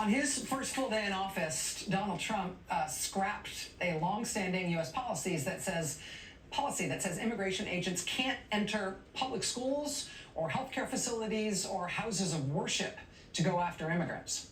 On his first full day in office, Donald Trump scrapped a long-standing U.S. policy that says immigration agents can't enter public schools or healthcare facilities or houses of worship to go after immigrants.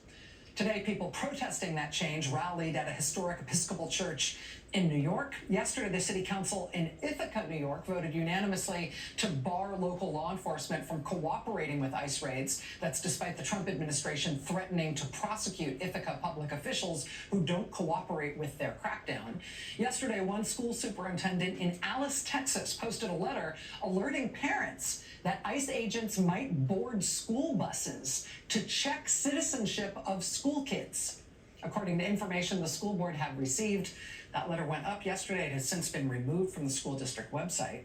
Today, people protesting that change rallied at a historic Episcopal church in New York. Yesterday, the city council in Ithaca, New York, voted unanimously to bar local law enforcement from cooperating with ICE raids. That's despite the Trump administration threatening to prosecute Ithaca public officials who don't cooperate with their crackdown. Yesterday, one school superintendent in Alice, Texas, posted a letter alerting parents that ICE agents might board school buses to check citizenship of school kids. According to information the school board had received, that letter went up yesterday. It has since been removed from the school district website.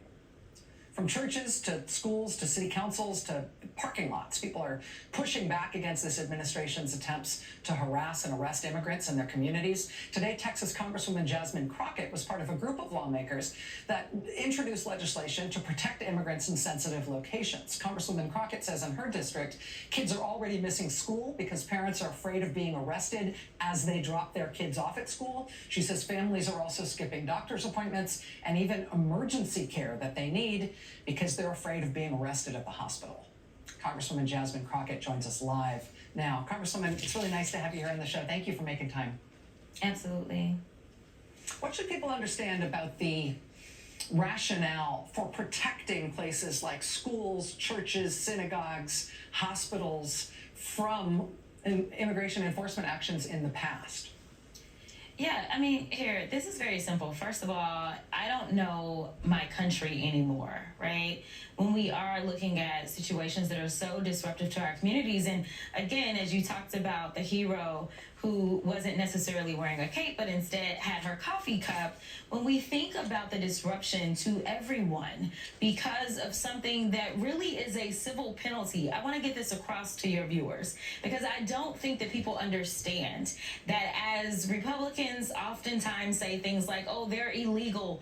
From churches to schools to city councils to parking lots, people are pushing back against this administration's attempts to harass and arrest immigrants in their communities. Today, Texas Congresswoman Jasmine Crockett was part of a group of lawmakers that introduced legislation to protect immigrants in sensitive locations. Congresswoman Crockett says in her district, kids are already missing school because parents are afraid of being arrested as they drop their kids off at school. She says families are also skipping doctor's appointments and even emergency care that they need because they're afraid of being arrested at the hospital. Congresswoman Jasmine Crockett joins us live now. Congresswoman, it's really nice to have you here on the show. Thank you for making time. Absolutely. What should people understand about the rationale for protecting places like schools, churches, synagogues, hospitals from immigration enforcement actions in the past? Yeah, I mean, here, this is very simple. First of all, I don't know my country anymore, right? When we are looking at situations that are so disruptive to our communities, and again, as you talked about the hero who wasn't necessarily wearing a cape, but instead had her coffee cup, when we think about the disruption to everyone because of something that really is a civil penalty, I want to get this across to your viewers, because I don't think that people understand that as Republicans oftentimes say things like, oh, they're illegal.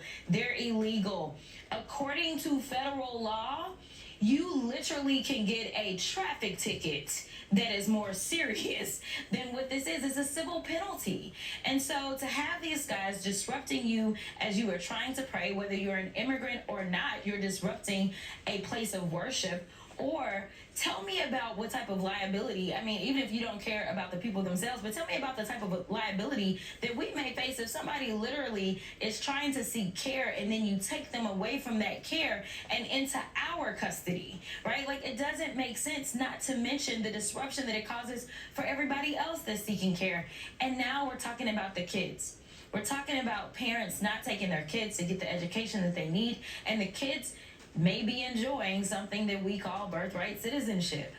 According to federal law, you literally can get a traffic ticket that is more serious than what this is. It's a civil penalty. And so to have these guys disrupting you as you are trying to pray, whether you're an immigrant or not, you're disrupting a place of worship. Or tell me about what type of liability, I mean, even if you don't care about the people themselves, but tell me about the type of liability that we may face if somebody literally is trying to seek care and then you take them away from that care and into our custody, right? Like, it doesn't make sense, not to mention the disruption that it causes for everybody else that's seeking care. And now we're talking about the kids. We're talking about parents not taking their kids to get the education that they need, and the kids may be enjoying something that we call birthright citizenship.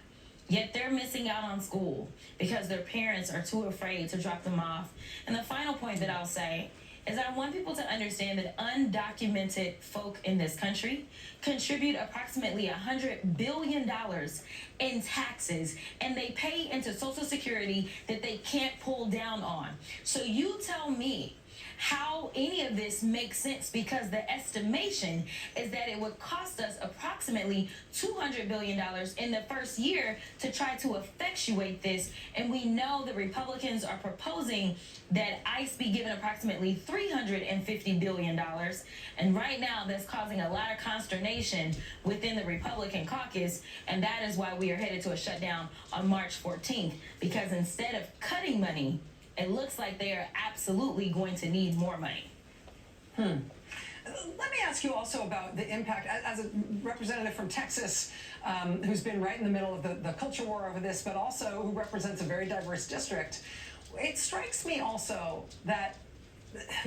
Yet they're missing out on school because their parents are too afraid to drop them off. And the final point that I'll say is I want people to understand that undocumented folk in this country contribute approximately $100 billion in taxes, and they pay into Social Security that they can't pull down on. So you tell me how any of this makes sense, because the estimation is that it would cost us approximately $200 billion in the first year to try to effectuate this. And we know the Republicans are proposing that ICE be given approximately $350 billion. And right now that's causing a lot of consternation within the Republican caucus. And that is why we are headed to a shutdown on March 14th, because instead of cutting money, it looks like they are absolutely going to need more money. Let me ask you also about the impact, as a representative from Texas, who's been right in the middle of the culture war over this, but also who represents a very diverse district. It strikes me also that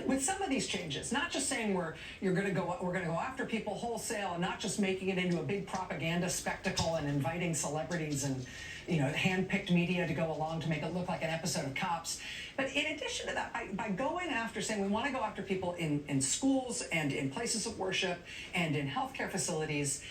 with some of these changes, not just saying we're going to go after people wholesale, and not just making it into a big propaganda spectacle and inviting celebrities and hand-picked media to go along to make it look like an episode of Cops. But in addition to that, by going after, saying we want to go after people in schools and in places of worship and in healthcare facilities,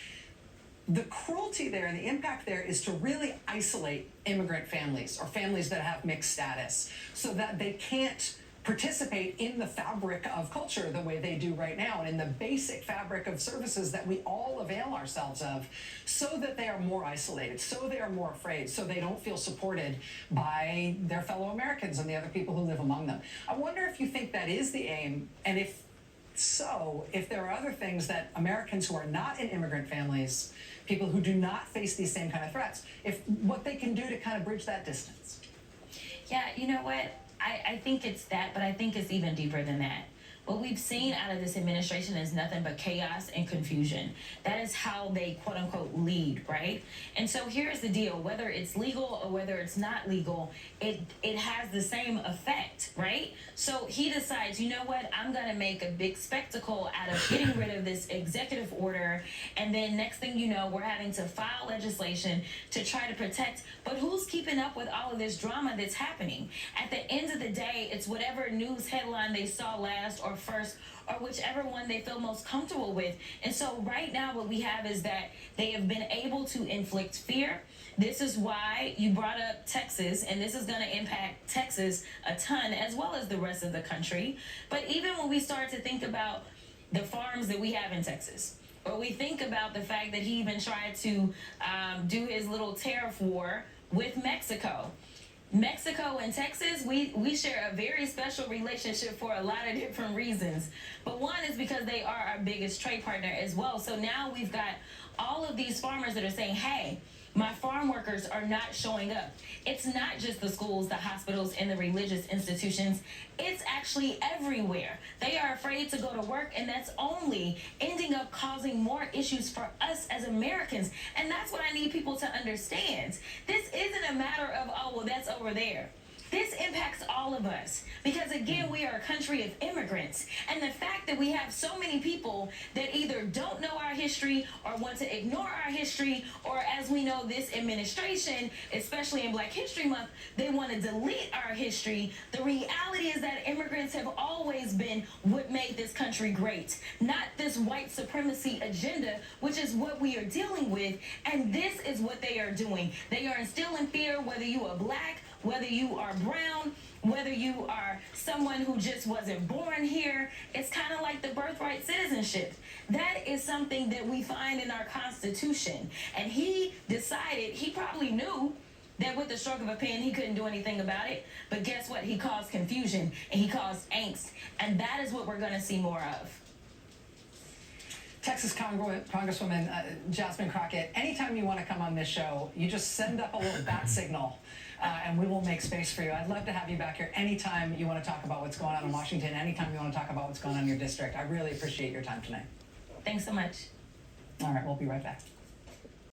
the cruelty there and the impact there is to really isolate immigrant families or families that have mixed status so that they can't participate in the fabric of culture the way they do right now, and in the basic fabric of services that we all avail ourselves of, so that they are more isolated, so they are more afraid, so they don't feel supported by their fellow Americans and the other people who live among them. I wonder if you think that is the aim, and if so, if there are other things that Americans who are not in immigrant families, people who do not face these same kind of threats, if what they can do to kind of bridge that distance. Yeah, you know what? I think it's that, but I think it's even deeper than that. What we've seen out of this administration is nothing but chaos and confusion. That is how they quote unquote lead, right? And so here's the deal, whether it's legal or whether it's not legal, it has the same effect, right? So he decides, you know what, I'm gonna make a big spectacle out of getting rid of this executive order, and then next thing you know, we're having to file legislation to try to protect, but who's keeping up with all of this drama that's happening? At the end of the day, it's whatever news headline they saw last or first, or whichever one they feel most comfortable with. And so right now what we have is that they have been able to inflict fear. This is why you brought up Texas, and this is going to impact Texas a ton, as well as the rest of the country. But even when we start to think about the farms that we have in Texas, or we think about the fact that he even tried to do his little tariff war with Mexico. Mexico and Texas, we share a very special relationship for a lot of different reasons. But one is because they are our biggest trade partner as well. So now we've got all of these farmers that are saying, hey, my farm workers are not showing up. It's not just the schools, the hospitals, and the religious institutions. It's actually everywhere. They are afraid to go to work, and that's only ending up causing more issues for us as Americans. And that's what I need people to understand. This isn't a matter of, oh, well, that's over there. This impacts all of us because, again, we are a country of immigrants. And the fact that we have so many people that either don't know our history or want to ignore our history, or as we know, this administration, especially in Black History Month, they want to delete our history. The reality is that immigrants have always been what made this country great, not this white supremacy agenda, which is what we are dealing with. And this is what they are doing. They are instilling fear, whether you are Black, whether you are brown, whether you are someone who just wasn't born here. It's kind of like the birthright citizenship. That is something that we find in our Constitution. And he decided, he probably knew that with the stroke of a pen, he couldn't do anything about it. But guess what? He caused confusion and he caused angst. And that is what we're going to see more of. Texas Congresswoman Jasmine Crockett, anytime you want to come on this show, you just send up a little bat signal, and we will make space for you. I'd love to have you back here anytime you want to talk about what's going on in Washington, anytime you want to talk about what's going on in your district. I really appreciate your time tonight. Thanks so much. All right, we'll be right back.